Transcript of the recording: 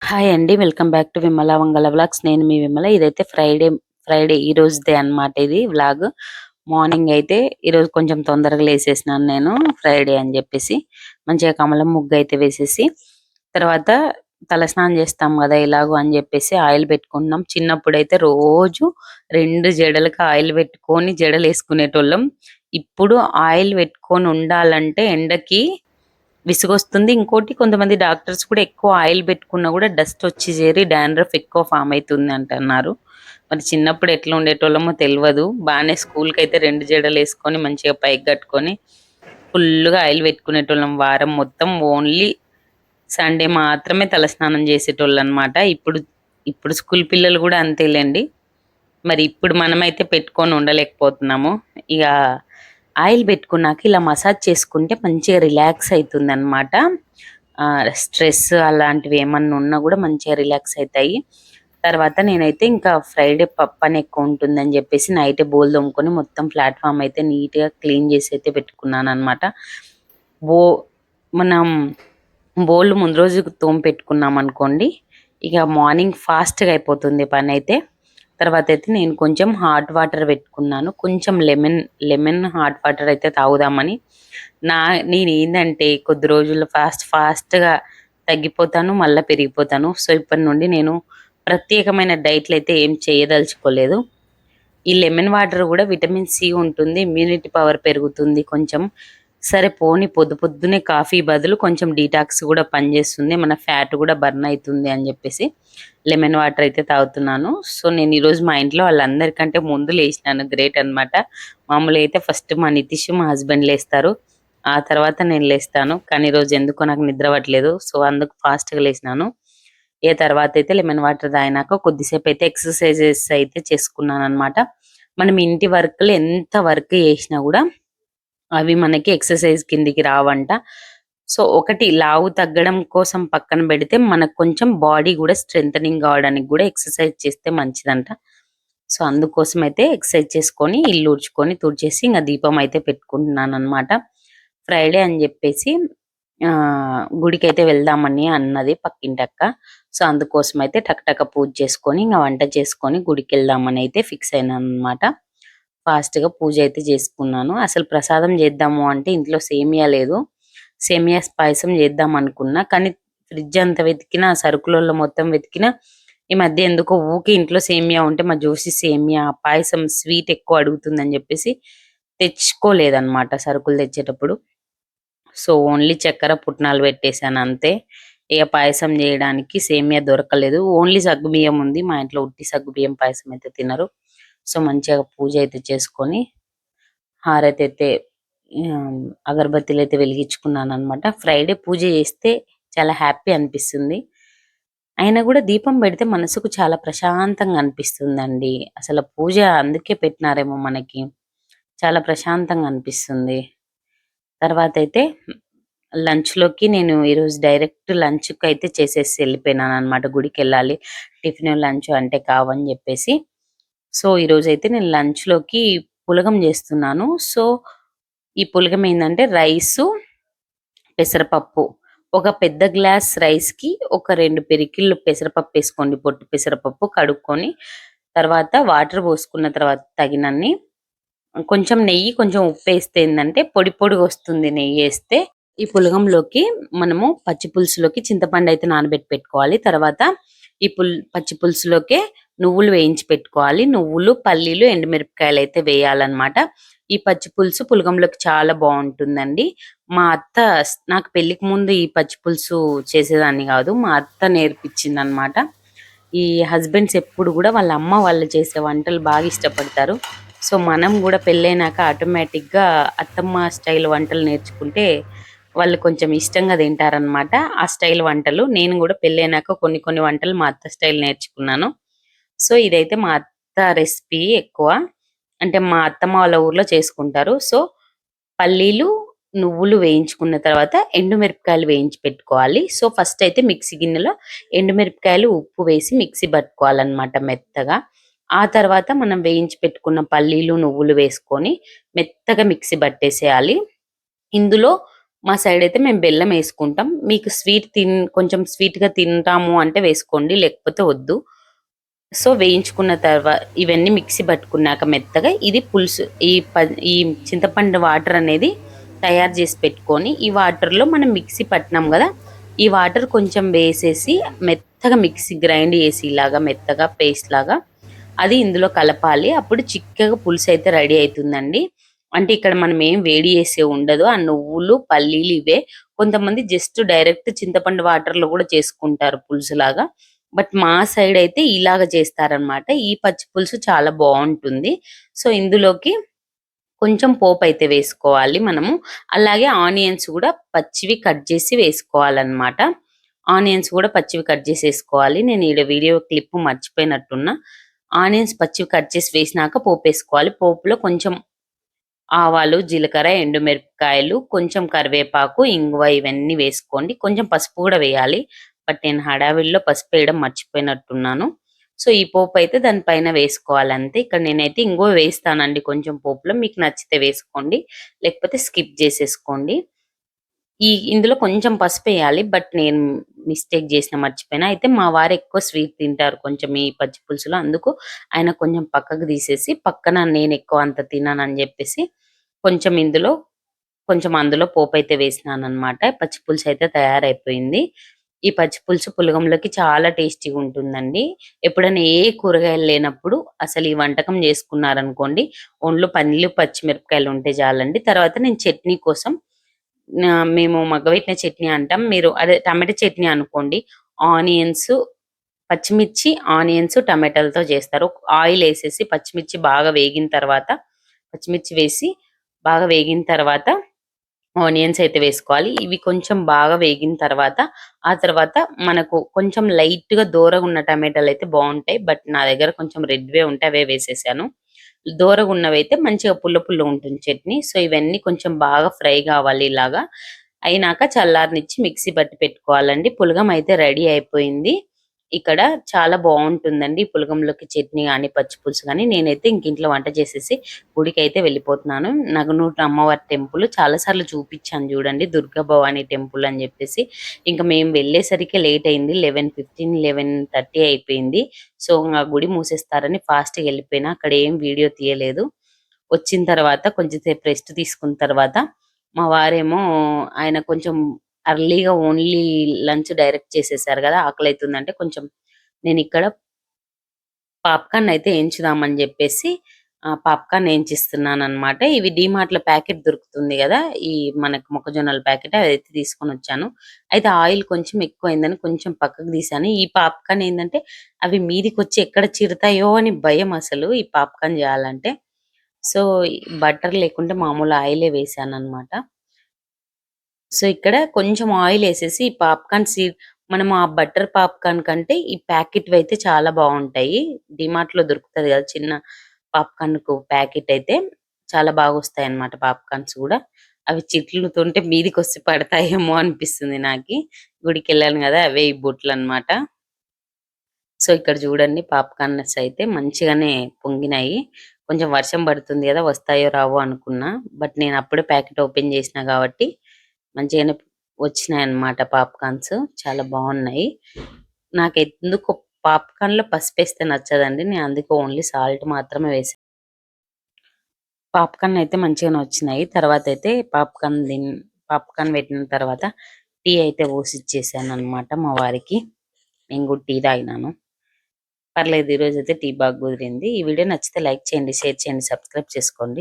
Hi అండి. Welcome back to Vimala Vangala vlogs. నేను మీ విమల. ఇదైతే ఫ్రైడే ఈ రోజుదే అన్నమాట ఇది వ్లాగ్. మార్నింగ్ అయితే ఈరోజు కొంచెం తొందరగా లేసేసినాను నేను ఫ్రైడే అని చెప్పేసి. మంచిగా కమలం ముగ్గు అయితే వేసేసి తర్వాత తలస్నానం చేస్తాం కదా ఇలాగో అని చెప్పేసి ఆయిల్ పెట్టుకున్నాం. చిన్నప్పుడైతే రోజు 2 జడలకు ఆయిల్ పెట్టుకొని జడలు వేసుకునేటోళ్ళం. ఇప్పుడు ఆయిల్ పెట్టుకొని ఉండాలంటే ఎండకి విసుగొస్తుంది. ఇంకోటి కొంతమంది డాక్టర్స్ కూడా ఎక్కువ ఆయిల్ పెట్టుకున్నా కూడా డస్ట్ వచ్చి చేరి డాండ్రఫ్ ఎక్కువ ఫామ్ అయితుంది అంటున్నారు. మరి చిన్నప్పుడు ఎట్లా ఉండేటోళ్ళమో తెలవదు. బాగానే స్కూల్కి అయితే 2 జడలు వేసుకొని మంచిగా పైకి కట్టుకొని ఫుల్గా ఆయిల్ పెట్టుకునేటోళ్ళం. వారం మొత్తం ఓన్లీ సండే మాత్రమే తలస్నానం చేసేటోళ్ళు అనమాట. ఇప్పుడు ఇప్పుడు స్కూల్ పిల్లలు కూడా అంతేలేండి. మరి ఇప్పుడు మనమైతే పెట్టుకొని ఉండలేకపోతున్నాము. ఇక ఆయిల్ పెట్టుకున్నాక ఇలా మసాజ్ చేసుకుంటే మంచిగా రిలాక్స్ అవుతుందన్నమాట. స్ట్రెస్ అలాంటివి ఏమన్నా ఉన్నా కూడా మంచిగా రిలాక్స్ అవుతాయి. తర్వాత నేనైతే ఇంకా ఫ్రైడే పని ఎక్కువ ఉంటుందని చెప్పేసి నైటే బోల్ తోముకొని మొత్తం ప్లాట్ఫామ్ అయితే నీట్గా క్లీన్ చేసి అయితే పెట్టుకున్నాను అనమాట. బో మనం బోళ్ళు ముందు రోజు తోమి పెట్టుకున్నాం అనుకోండి, ఇక మార్నింగ్ ఫాస్ట్గా అయిపోతుంది పని అయితే. తర్వాత అయితే నేను కొంచెం హాట్ వాటర్ పెట్టుకున్నాను. కొంచెం లెమన్ హాట్ వాటర్ అయితే తాగుదామని. నేను ఏంటంటే కొద్ది రోజుల్లో ఫాస్ట్గా తగ్గిపోతాను, మళ్ళీ పెరిగిపోతాను. సో ఇప్పటి నుండి నేను ప్రత్యేకమైన డైట్లు అయితే ఏం చేయదలుచుకోలేదు. ఈ లెమన్ వాటర్ కూడా విటమిన్ సి ఉంటుంది, ఇమ్యూనిటీ పవర్ పెరుగుతుంది కొంచెం. సరే పోనీ పొద్దున్నే కాఫీ బదులు కొంచెం డీటాక్స్ కూడా పనిచేస్తుంది, మన ఫ్యాట్ కూడా బర్న్ అవుతుంది అని చెప్పేసి లెమన్ వాటర్ అయితే తాగుతున్నాను. సో నేను ఈరోజు మా ఇంట్లో వాళ్ళందరికంటే ముందు లేచినాను. గ్రేట్ అనమాట. మామూలుగా అయితే ఫస్ట్ మా నితీష్ మా హస్బెండ్ లేస్తారు, ఆ తర్వాత నేను లేస్తాను. కానీ ఈరోజు ఎందుకో నాకు నిద్ర పట్టలేదు, సో అందుకు ఫాస్ట్గా లేచినాను. ఏ తర్వాత అయితే లెమన్ వాటర్ తాగినాక కొద్దిసేపు అయితే ఎక్సర్సైజెస్ అయితే చేసుకున్నాను అనమాట. మనం ఇంటి వర్క్లు ఎంత వర్క్ చేసినా కూడా అవి మనకి ఎక్సర్సైజ్ కిందికి రావంట. సో ఒకటి లావు తగ్గడం కోసం పక్కన పెడితే మనకు కొంచెం బాడీ కూడా స్ట్రెంథనింగ్ కావడానికి కూడా ఎక్సర్సైజ్ చేస్తే మంచిదంట. సో అందుకోసం అయితే ఎక్సర్సైజ్ చేసుకొని ఇల్లు ఊడ్చుకొని తుడిచేసి ఇంకా దీపం అయితే పెట్టుకుంటున్నాను అనమాట. ఫ్రైడే అని చెప్పేసి గుడికైతే వెళ్దామని అన్నది పక్కింటక్క. సో అందుకోసం అయితే టక్ పూజ చేసుకొని ఇంకా వంట చేసుకొని గుడికి వెళ్దామని అయితే ఫిక్స్ అయినాను అనమాట. ఫాస్ట్గా పూజ అయితే చేసుకున్నాను. అసలు ప్రసాదం చేద్దాము అంటే ఇంట్లో సేమియా లేదు. సేమియా పాయసం చేద్దాం అనుకున్నా, కానీ ఫ్రిడ్జ్ అంతా వెతికినా సరుకులలో మొత్తం వెతికినా ఈ మధ్య ఎందుకో ఊకే ఇంట్లో సేమియా ఉంటే మా జోసి సేమియా పాయసం స్వీట్ ఎక్కువ అడుగుతుందని చెప్పేసి తెచ్చుకోలేదన్నమాట సరుకులు తెచ్చేటప్పుడు. సో ఓన్లీ చక్కెర పుట్నాలు పెట్టేశాను అంతే. ఇక పాయసం చేయడానికి సేమియా దొరకలేదు. ఓన్లీ సగ్గుబియ్యం ఉంది. మా ఇంట్లో ఉట్టి సగ్గుబియ్యం పాయసం అయితే తినరు. సో మంచిగా పూజ అయితే చేసుకొని హారతి అయితే అగరబత్తీలు అయితే వెలిగించుకున్నాను అనమాట. ఫ్రైడే పూజ చేస్తే చాలా హ్యాపీ అనిపిస్తుంది. అయినా కూడా దీపం పెడితే మనసుకు చాలా ప్రశాంతంగా అనిపిస్తుందండి. అసలు పూజ అందుకే పెట్టినారేమో మనకి. చాలా ప్రశాంతంగా అనిపిస్తుంది. తర్వాత అయితే లంచ్‌లోకి నేను ఈరోజు డైరెక్ట్ లంచ్‌కి అయితే చేసేసి వెళ్ళిపోయినాను అనమాట. గుడికి వెళ్ళాలి, టిఫిన్ లంచ్ అంటే కావని చెప్పేసి. సో ఈరోజైతే నేను లంచ్‌లోకి పులగం చేస్తున్నాను. సో ఈ పులగం ఏంటంటే రైసు, పెసరపప్పు. ఒక పెద్ద గ్లాస్ రైస్‌కి ఒక 2 పిరికిళ్ళు పెసరపప్పు వేసుకోండి. పొట్టు పెసరపప్పు కడుక్కొని తర్వాత వాటర్ పోసుకున్న తర్వాత తగినన్ని కొంచెం నెయ్యి, కొంచెం ఉప్పేస్తే ఏందంటే పొడి పొడిగా వస్తుంది నెయ్యేస్తే. ఈ పులగంలోకి మనము పచ్చి పులుసులోకి చింతపండు అయితే నానబెట్టి పెట్టుకోవాలి. తర్వాత ఈ పచ్చి పులుసులోకే నువ్వులు వేయించి పెట్టుకోవాలి. నువ్వులు, పల్లీలు, ఎండుమిరపకాయలు అయితే వేయాలన్నమాట. ఈ పచ్చి పులుసు పులగంలోకి చాలా బాగుంటుందండి. మా అత్త నాకు పెళ్లికి ముందు ఈ పచ్చి పులుసు చేసేదాన్ని కాదు, మా అత్త నేర్పించింది అనమాట. ఈ హస్బెండ్స్ ఎప్పుడు కూడా వాళ్ళ అమ్మ వాళ్ళు చేసే వంటలు బాగా ఇష్టపడతారు. సో మనం కూడా పెళ్ళైనాక ఆటోమేటిక్గా అత్తమ్మ స్టైల్ వంటలు నేర్చుకుంటే వాళ్ళు కొంచెం ఇష్టంగా తింటారనమాట. ఆ స్టైల్ వంటలు నేను కూడా పెళ్ళైనాక కొన్ని వంటలు మా అత్త స్టైల్ నేర్చుకున్నాను. సో ఇదైతే మా అత్త రెసిపీ ఎక్కువ, అంటే మా అత్తమ్మ వాళ్ళ ఊర్లో చేసుకుంటారు. సో పల్లీలు, నువ్వులు వేయించుకున్న తర్వాత ఎండుమిరపకాయలు వేయించి పెట్టుకోవాలి. సో ఫస్ట్ అయితే మిక్సీ గిన్నెలో ఎండుమిరపకాయలు, ఉప్పు వేసి మిక్సీ పట్టుకోవాలన్నమాట మెత్తగా. ఆ తర్వాత మనం వేయించి పెట్టుకున్న పల్లీలు, నువ్వులు వేసుకొని మెత్తగా మిక్సీ పట్టేసేయాలి. ఇందులో మా సైడ్ అయితే మేము బెల్లం వేసుకుంటాం. మీకు కొంచెం స్వీట్‌గా తింటాము అంటే వేసుకోండి. లేకపోతే వద్దు. సో, వేయించుకున్న ఇవన్నీ మిక్సీ పట్టుకున్నాక మెత్తగా ఇది పులుసు ఈ చింతపండు వాటర్ అనేది తయారు చేసి పెట్టుకొని, ఈ వాటర్‌లో మనం మిక్సీ పట్టినాం గదా! ఈ వాటర్ కొంచెం వేసేసి మెత్తగా మిక్సీ గ్రైండ్ చేసి ఇలాగా మెత్తగా పేస్ట్ లాగా అది ఇందులో కలపాలి. అప్పుడు చిక్కగా పులుసయితే రెడీ అయితుందండి. అంటే ఇక్కడ మనం ఏం వేడి చేసేది ఉండదు. ఆ నువ్వులు, పల్లీలు ఇవే. కొంతమంది జస్ట్ డైరెక్ట్ చింతపండు వాటర్‌లో కూడా చేసుకుంటారు పులుసులాగా. బట్ మా సైడ్ అయితే ఇలాగ చేస్తారనమాట. ఈ పచ్చి పులుసు చాలా బావుంటుంది. సో, ఇందులోకి కొంచెం పోపయితే వేసుకోవాలి మనము. అలాగే ఆనియన్స్ గూడా పచ్చివి కట్ చేసి వేసుకోవాలనమాట. ఆనియన్స్ గూడా పచ్చివి కట్ చేసేసుకోవాలి. నేను ఈడ వీడియో క్లిప్ మర్చిపోయినట్టున్నా. ఆనియన్స్ పచ్చివి కట్ చేసి వేసినాక పోపేసుకోవాలి. పోపులో కొంచెం ఆవాలు, జీలకర్ర, ఎండుమిరపకాయలు, కొంచెం కరివేపాకు, ఇంగువ ఇవన్నీ వేసుకోండి. కొంచెం పసుపు గూడా వేయాలి. బట్ నేను హడావిడిలో పసుపేయడం మర్చిపోయినట్టున్నాను. సో, ఈ పోపయితే దాని పైన వేసుకోవాలంతే. ఇక్కడ నేనైతే ఇంగువ వేస్తానండి కొంచెం పోపులో. మీకు నచ్చితే వేసుకోండి. లేకపోతే స్కిప్ జేసేసుకోండి. ఇందులో కొంచెం పసుపేయాలి. బట్ నేను మిస్టేక్ చేసిన మర్చిపోయినా. అయితే మా వారు ఎక్కువ స్వీట్ తింటారు కొంచెం ఈ పచ్చి పులుసులో. అందుకు ఆయన కొంచెం పక్కకు తీసేసి, పక్కన నేను ఎక్కువ అంత తిననని చెప్పేసి కొంచెం కొంచెం అందులో పోపైతే వేసినాననమాట. పచ్చి పులుసు అయితే తయారైపోయింది. ఈ పచ్చి పులుసు పులగంలోకి చాలా టేస్టీగా ఉంటుందండి. ఎప్పుడైనా ఏ కూరగాయలు లేనప్పుడు అసలు ఈ వంటకం చేసుకున్నారనుకోండి, ఓన్లీ పల్లీలు, పచ్చిమిరపకాయలు ఉంటే చాలండి. తర్వాత నేను చట్నీ కోసం మేము మగ్గవెట్టిన చట్నీ అంటాం. మీరు అదే టమాటా చట్నీ అనుకోండి. ఆనియన్స్, పచ్చిమిర్చి, ఆనియన్స్, టమాటాలతో చేస్తారు. ఆయిల్ ఏసేసి పచ్చిమిర్చి బాగా వేగిన తర్వాత పచ్చిమిర్చి వేసి బాగా వేగిన తర్వాత ఆనియన్స్ అయితే వేసుకోవాలి. ఇవి కొంచెం బాగా వేగిన తర్వాత, ఆ తర్వాత మనకు కొంచెం లైట్‌గా దోరగున్న టమాటాలయితే బావుంటాయి. బట్ నా దగ్గర కొంచెం రెడ్‌వే ఉంటే అవే వేసేసాను. దోరగున్నవైతే మంచిగా పుల్ల పుల్లగా ఉంటుంది చట్నీ. సో, ఇవన్నీ కొంచెం బాగా ఫ్రై గావాలి ఇలాగా. అయినాక చల్లారనిచ్చి మిక్సీ పట్టి పెట్టుకోవాలండి. పులగం అయితే రెడీ అయిపోయింది. ఇక్కడ చాలా బావుంటుందండి. ఈ పులగంలోకి చట్నీ గాని, పచ్చి పులుసు గాని. నేనైతే ఇంక ఇంట్లో వంట చేసేసి గుడికైతే వెళ్ళిపోతున్నాను. నగనూరు అమ్మవారి టెంపుల్ చాలా సార్లు చూపిచ్చాను చూడండి. దుర్గా భవాని టెంపుల్ అని జెప్పేసి. ఇంక మేము వెళ్ళేసరికి లేట్ అయింది. 11:15, 11:30 అయిపోయింది. సో, ఆ గుడి మూసేస్తారని ఫాస్ట్‌గా ఎళ్ళిపోయినా. అక్కడ ఏం వీడియో తీయలేదు. వచ్చిన తర్వాత కొంచెం సేపు రెస్ట్ తీసుకున్న తర్వాత మా వారేమో ఆయన కొంచెం అర్లీగా ఓన్లీ లంచ్ డైరెక్ట్ చేసేసారు గదా! ఆకలైతుందంటే కొంచెం నేనిక్కడ పాప్‌కార్న్ అయితే ఏంచుదామని జెప్పేసి పాప్‌కార్న్ ఏంచిస్తున్నాననమాట. ఇవి డీమార్ట్‌లో ప్యాకెట్ దొరుకుతుంది గదా! ఈ మనకు మొక్కజొన్నల ప్యాకెట్ అదైతే తీసుకొనొచ్చాను. అయితే ఆయిల్ కొంచెం ఎక్కువయిందని కొంచెం పక్కకు తీశాను. ఈ పాప్‌కార్న్ ఏందంటే అవి మీదికొచ్చి ఎక్కడ చిరుతాయో అని భయం అసలు ఈ పాప్‌కార్న్ జేయాలంటే. సో, బటర్ లేకుండా మామూలు ఆయిలే వేశాననమాట. సో, ఇక్కడ కొంచెం ఆయిలేసేసి ఈ పాప్‌కార్న్ మనం ఆ బటర్ పాప్‌కార్న్ కంటే ఈ ప్యాకెట్‌వయితే చాలా బావుంటాయి. డీమార్ట్‌లో దొరుకుతది గదా! చిన్న పాప్‌కార్న్‌కు ప్యాకెట్ అయితే చాలా బాగొస్తాయన్నమాట పాప్‌కార్న్స్ గూడా. అవి చిట్లుతుంటే మీదికొచ్చి పడతాయేమో అనిపిస్తుంది నాకి. గుడికెళ్ళాను గదా! అవే ఈ బుట్లన్నమాట. సో, ఇక్కడ చూడండి పాప్‌కార్న్స్ అయితే మంచిగానే పొంగినాయి. కొంచెం వర్షం పడుతుంది గదా! వస్తాయో రావో అనుకున్నా. బట్ నేను అప్పుడే ప్యాకెట్ ఓపెన్ చేసినా కాబట్టి మంచిగానే వచ్చినాయన్నమాట పాప్‌కార్న్స్. చాలా బావున్నాయి. నాకెందుకో పాప్‌కార్న్‌లో పసుపేస్తే నచ్చదండి. నేను అందుకే ఓన్లీ సాల్ట్ మాత్రమే వేసా. పాప్‌కార్న్ అయితే మంచిగానే వచ్చినాయి. తర్వాతయితే పాప్‌కార్న్ పెట్టిన తర్వాత టీ అయితే పోసిచ్చేసానన్నమాట మా వారికి. నేను కూడా టీ తాగినాను. పర్లేదు ఈరోజైతే టీ బాగా కుదిరింది. ఈ వీడియో నచ్చితే లైక్ చేయండి, షేర్ చేయండి, సబ్స్క్రైబ్ చేసుకోండి.